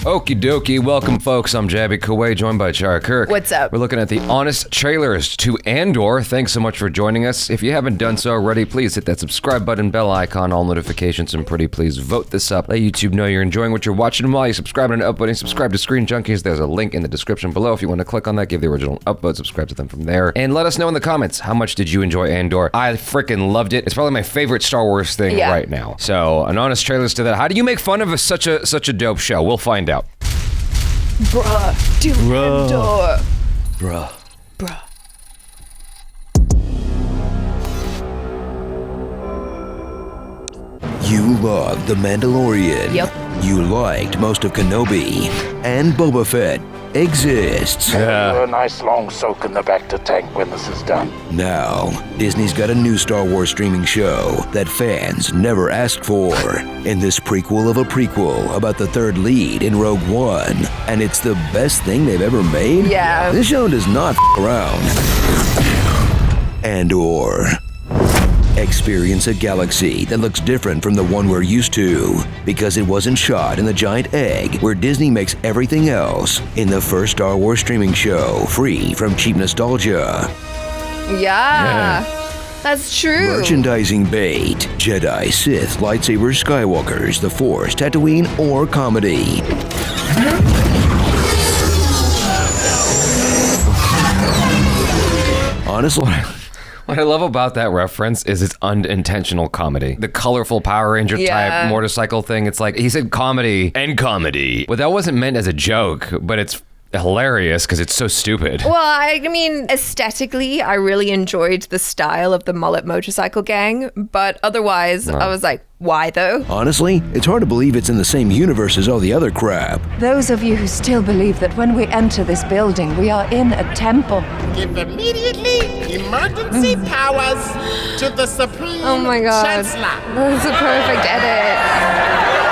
Okie dokie, welcome folks. I'm Jabby Kuwait, joined by ACHARA KIRK. What's up? We're looking at the honest trailers to Andor. Thanks so much for joining us. If you haven't done so already, please hit that subscribe button, bell icon, all notifications, and pretty please vote this up. Let YouTube know you're enjoying what you're watching while you're subscribing and upvoting. Subscribe to Screen Junkies. There's a link in the description below if you want to click on that, give the original upvote, subscribe to them from there. And let us know in the comments, how much did you enjoy Andor? I freaking loved it. It's probably my favorite Star Wars thing right now. So, an honest trailers to that. How do you make fun of such a dope show? We'll find out. Bruh, do Andor. Bruh. You loved The Mandalorian. Yep. You liked most of Kenobi. And Boba Fett exists. A nice long soak in the Bacta tank when this is done. Now, Disney's got a new Star Wars streaming show that fans never asked for. In this prequel of a prequel about the third lead in Rogue One. And it's the best thing they've ever made? Yeah. This show does not around. Andor. Experience a galaxy that looks different from the one we're used to because it wasn't shot in the giant egg where Disney makes everything else in the first Star Wars streaming show, free from cheap nostalgia. Yeah. That's true. Merchandising bait, Jedi, Sith, lightsabers, Skywalkers, the Force, Tatooine, or comedy. Honestly, What I love about that reference is its unintentional comedy. The colorful Power Ranger type motorcycle thing, it's like, he said comedy and comedy. But that wasn't meant as a joke, but it's hilarious because it's so stupid. Well, I mean, aesthetically, I really enjoyed the style of the mullet motorcycle gang, but otherwise, I was like, why though? honestly, it's hard to believe it's in the same universe as all the other crap. Those of you who still believe that when we enter this building, we are in a temple. Give immediately emergency powers to the Supreme Oh my god. Chancellor. That's a perfect edit.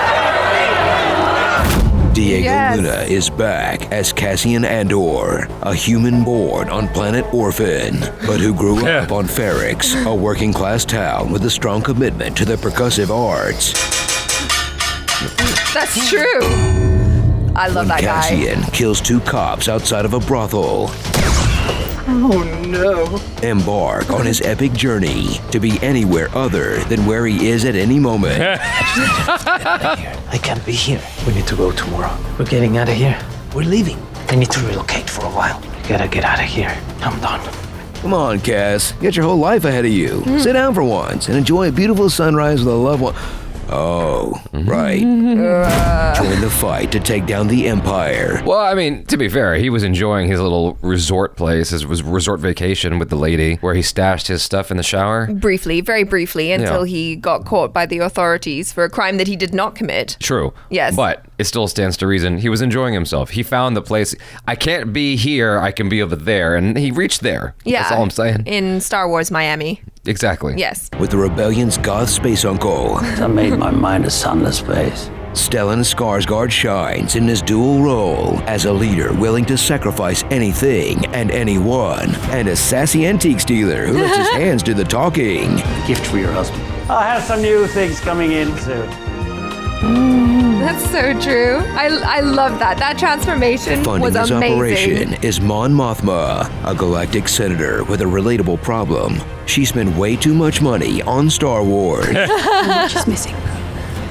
Diego Luna is back as Cassian Andor, a human born on planet Orphan, but who grew up on Ferrix, a working-class town with a strong commitment to the percussive arts. That's true. I love that guy. Cassian kills two cops outside of a brothel. Oh no. Embark on his epic journey to be anywhere other than where he is at any moment. I can't be here. We need to go tomorrow. We're getting out of here. We're leaving. I need to relocate for a while. I gotta get out of here. I'm done. Come on, Cass. You got your whole life ahead of you. Sit down for once and enjoy a beautiful sunrise with a loved one. Oh, right. Join the fight to take down the Empire. Well, I mean, to be fair, he was enjoying his little resort place, his resort vacation with the lady, where he stashed his stuff in the shower. Briefly, very briefly, until he got caught by the authorities for a crime that he did not commit. True. Yes. But it still stands to reason he was enjoying himself. He found the place. I can't be here, I can be over there. And he reached there. Yeah. That's all I'm saying. In Star Wars Miami. Exactly. Yes. With the rebellion's goth space uncle, I made my mind a sunless place. Stellan Skarsgård shines in his dual role as a leader willing to sacrifice anything and anyone, and a sassy antiques dealer who lets his hands do the talking. Gift for your husband. I have some new things coming in soon. That's so true. I love that. That transformation Funding was this amazing. operation is Mon Mothma, a galactic senator with a relatable problem. She spent way too much money on Star Wars. She's missing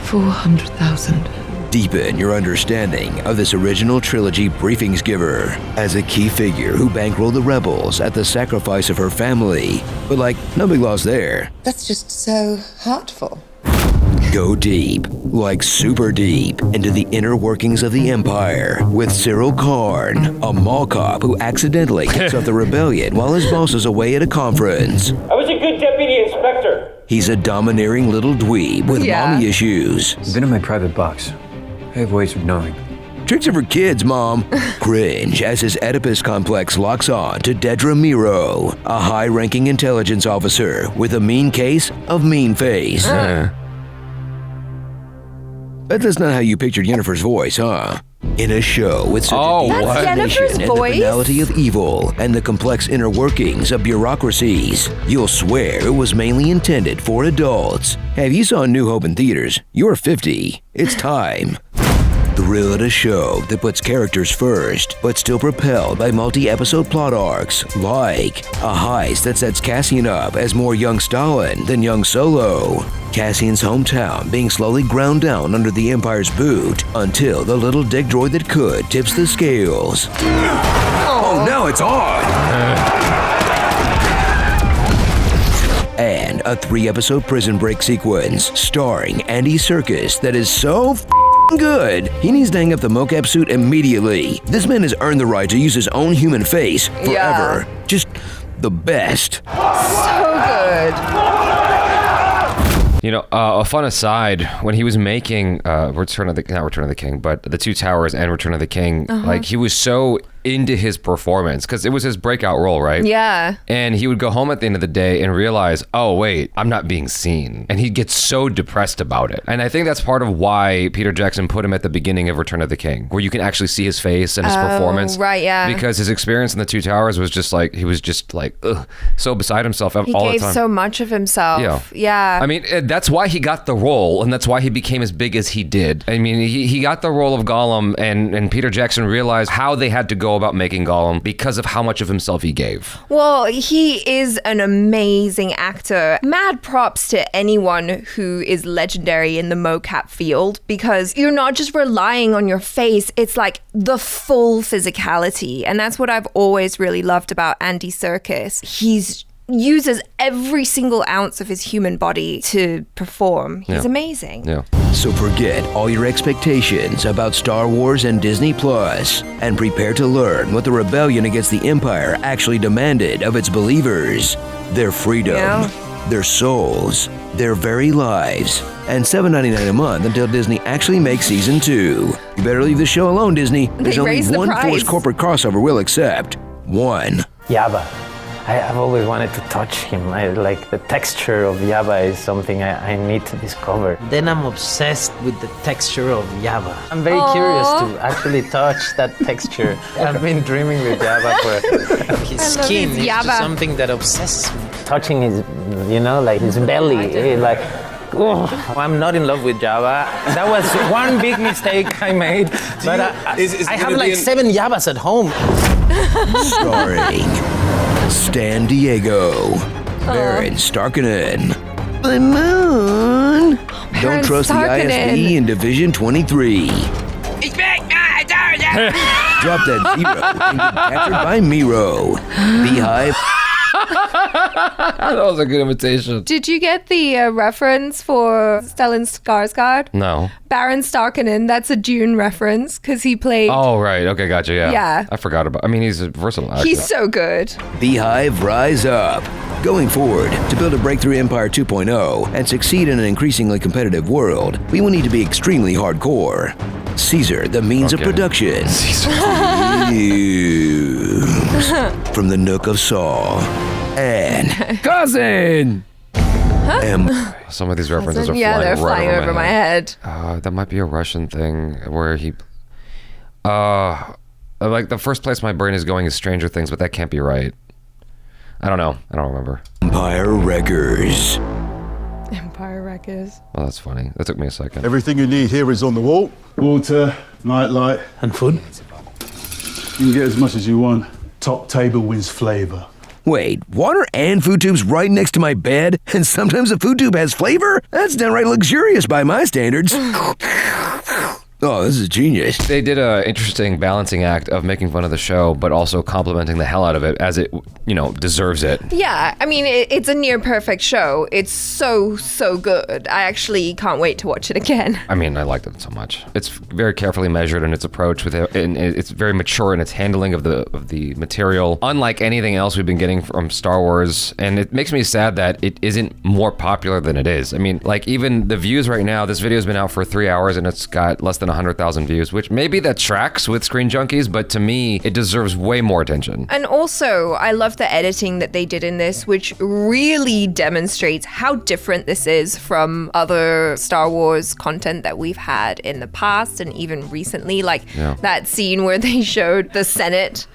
400,000. Deepen your understanding of this original trilogy briefings giver as a key figure who bankrolled the rebels at the sacrifice of her family. But no big loss there. That's just so heartful. Go deep, super deep, into the inner workings of the Empire with Cyril Karn, a mall cop who accidentally kicks off the rebellion while his boss is away at a conference. I was a good deputy inspector. He's a domineering little dweeb with mommy issues. You've been in my private box. I have ways of knowing. Tricks are for kids, Mom. Cringe as his Oedipus complex locks on to Dedra Miro, a high-ranking intelligence officer with a mean case of mean face. That's not how you pictured Yennefer's voice, huh? In a show with such a deep explanation and the banality of evil and the complex inner workings of bureaucracies, you'll swear it was mainly intended for adults. Hey, if you saw New Hope in theaters, you're 50. It's time. Thrill at a show that puts characters first, but still propelled by multi-episode plot arcs, like a heist that sets Cassian up as more young Stalin than young Solo. Cassian's hometown being slowly ground down under the Empire's boot until the little dick droid that could tips the scales. Oh, now it's on! And a 3-episode prison break sequence starring Andy Serkis that is so good, he needs to hang up the mocap suit immediately. This man has earned the right to use his own human face forever. Yeah. Just the best. So good. You know, a fun aside, when he was making not Return of the King, but The Two Towers and Return of the King, like he was so into his performance because it was his breakout role, right? Yeah. And he would go home at the end of the day and realize, oh wait, I'm not being seen. And he'd get so depressed about it. And I think that's part of why Peter Jackson put him at the beginning of Return of the King, where you can actually see his face and his performance. Right, yeah. Because his experience in The Two Towers was just like, he was just like, so beside himself all the time. He gave so much of himself. Yeah. I mean, that's why he got the role, and that's why he became as big as he did. I mean, he got the role of Gollum, and Peter Jackson realized how they had to go about making Gollum because of how much of himself he gave. Well, he is an amazing actor. Mad props to anyone who is legendary in the mocap field, because you're not just relying on your face, it's like the full physicality. And that's what I've always really loved about Andy Serkis. He's uses every single ounce of his human body to perform. He's amazing. Yeah. So forget all your expectations about Star Wars and Disney Plus, and prepare to learn what the rebellion against the Empire actually demanded of its believers. Their freedom, their souls, their very lives. And $7.99 a month until Disney actually makes season 2. You better leave the show alone, Disney. There's only one forced corporate crossover we'll accept. One. Yabba. I've always wanted to touch him. Like the texture of Yabba is something I need to discover. Then I'm obsessed with the texture of Yabba. I'm very curious to actually touch that texture. I've been dreaming with Yabba for his skin is just something that obsesses me. Touching his, like his belly, like. Oh, I'm not in love with Jabba. That was one big mistake I made. But I have like 7 Yabbas at home. Starring Stan Diego, Baron Starkinen, the Moon. Don't trust the ISB in Division 23. He's back! Drop that zero and get captured by Miro. Beehive. That was a good imitation. Did you get the reference for Stellan Skarsgård? No. Baron Starkinen, that's a Dune reference because he played... Oh, right. Okay, gotcha. Yeah. I forgot about... I mean, he's a versatile actor. He's so good. Beehive, rise up. Going forward, to build a breakthrough Empire 2.0 and succeed in an increasingly competitive world, we will need to be extremely hardcore. Caesar, the means of production. From the Nook of Saw. And cousin. Some of these references are flying over my head. That might be a Russian thing where he. Like the first place my brain is going is Stranger Things, but that can't be right. I don't know. I don't remember. Empire Wreckers. Empire Wreckers. Oh, that's funny. That took me a second. Everything you need here is on the wall. Water, nightlight. And food. You can get as much as you want. Top table wins flavor. Wait, water and food tubes right next to my bed? And sometimes the food tube has flavor? That's downright luxurious by my standards. Oh, this is genius. They did an interesting balancing act of making fun of the show, but also complimenting the hell out of it as it, deserves it. Yeah, I mean, it's a near perfect show. It's so, so good. I actually can't wait to watch it again. I mean, I liked it so much. It's very carefully measured in its approach with it, and it's very mature in its handling of the material, unlike anything else we've been getting from Star Wars. And it makes me sad that it isn't more popular than it is. I mean, like even the views right now, this video's been out for 3 hours and it's got less than 100,000 views, which maybe that tracks with Screen Junkies, but to me, it deserves way more attention. And also, I love the editing that they did in this, which really demonstrates how different this is from other Star Wars content that we've had in the past and even recently. Like that scene where they showed the Senate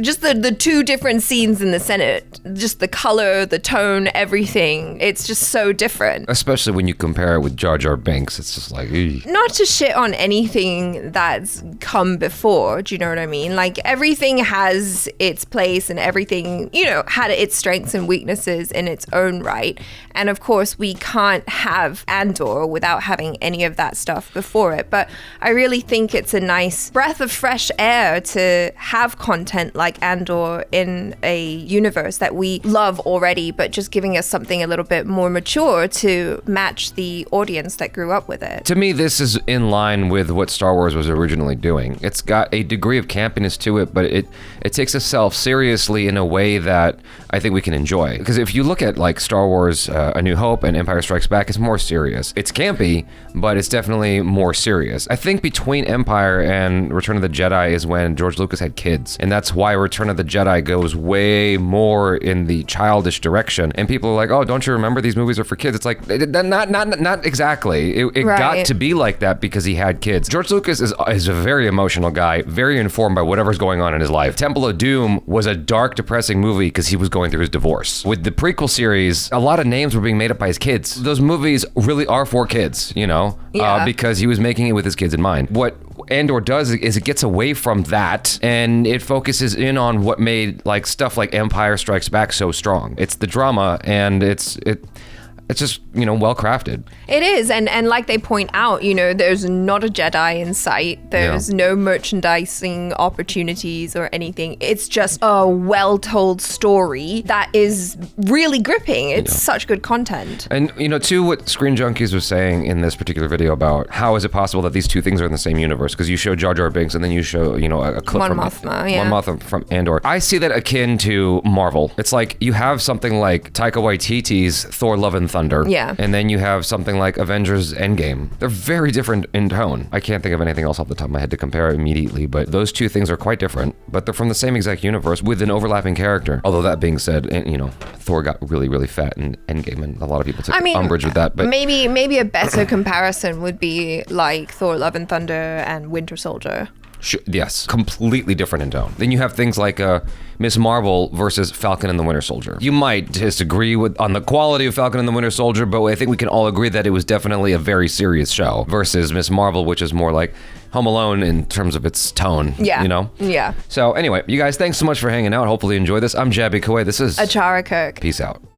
just the two different scenes in the Senate, just the color, the tone, everything. It's just so different. Especially when you compare it with Jar Jar Binks. It's just like, eey. Not to shit on anything that's come before, do you know what I mean? Like, everything has its place and everything, you know, had its strengths and weaknesses in its own right. And of course, we can't have Andor without having any of that stuff before it. But I really think it's a nice breath of fresh air to have content like Andor in a universe that we love already, but just giving us something a little bit more mature to match the audience that grew up with it. To me, this is in line with what Star Wars was originally doing. It's got a degree of campiness to it, but it takes itself seriously in a way that I think we can enjoy. Because if you look at like Star Wars A New Hope and Empire Strikes Back, it's more serious. It's campy, but it's definitely more serious. I think between Empire and Return of the Jedi is when George Lucas had kids, and that's why Return of the Jedi goes way more in the childish direction. And people are like, oh, don't you remember these movies are for kids? It's like, not exactly. It Right. got to be like that because he had kids. George Lucas is a very emotional guy, very informed by whatever's going on in his life. Temple of Doom was a dark, depressing movie because he was going through his divorce. With the prequel series, a lot of names were being made up by his kids. Those movies really are for kids, you know, because he was making it with his kids in mind. What Andor does is it gets away from that and it focuses in on what made like stuff like Empire Strikes Back so strong. It's the drama and it's just, you know, well crafted. It is, and like they point out, you know, there's not a Jedi in sight. There's no merchandising opportunities or anything. It's just a well-told story that is really gripping. It's such good content. And, you know, too, what Screen Junkies was saying in this particular video about how is it possible that these two things are in the same universe? Because you show Jar Jar Binks and then you show, you know, a clip Mon from Mothma, yeah. Mon Mothma from Andor. I see that akin to Marvel. It's like you have something like Taika Waititi's Thor: Love and Thunder. Yeah. And then you have something like Avengers Endgame. They're very different in tone. I can't think of anything else off the top of my head to compare immediately, but those two things are quite different, but they're from the same exact universe with an overlapping character. Although that being said, you know, Thor got really, really fat in Endgame, and a lot of people took umbrage with that. But maybe a better comparison would be like Thor: Love and Thunder and Winter Soldier. Yes, completely different in tone. Then you have things like Miss Marvel versus Falcon and the Winter Soldier. You might disagree on the quality of Falcon and the Winter Soldier, but I think we can all agree that it was definitely a very serious show versus Miss Marvel, which is more like Home Alone in terms of its tone. Yeah. You know? Yeah. So anyway, you guys, thanks so much for hanging out. Hopefully you enjoy this. I'm Jabby Kawai. This is ACHARA KIRK. Peace out.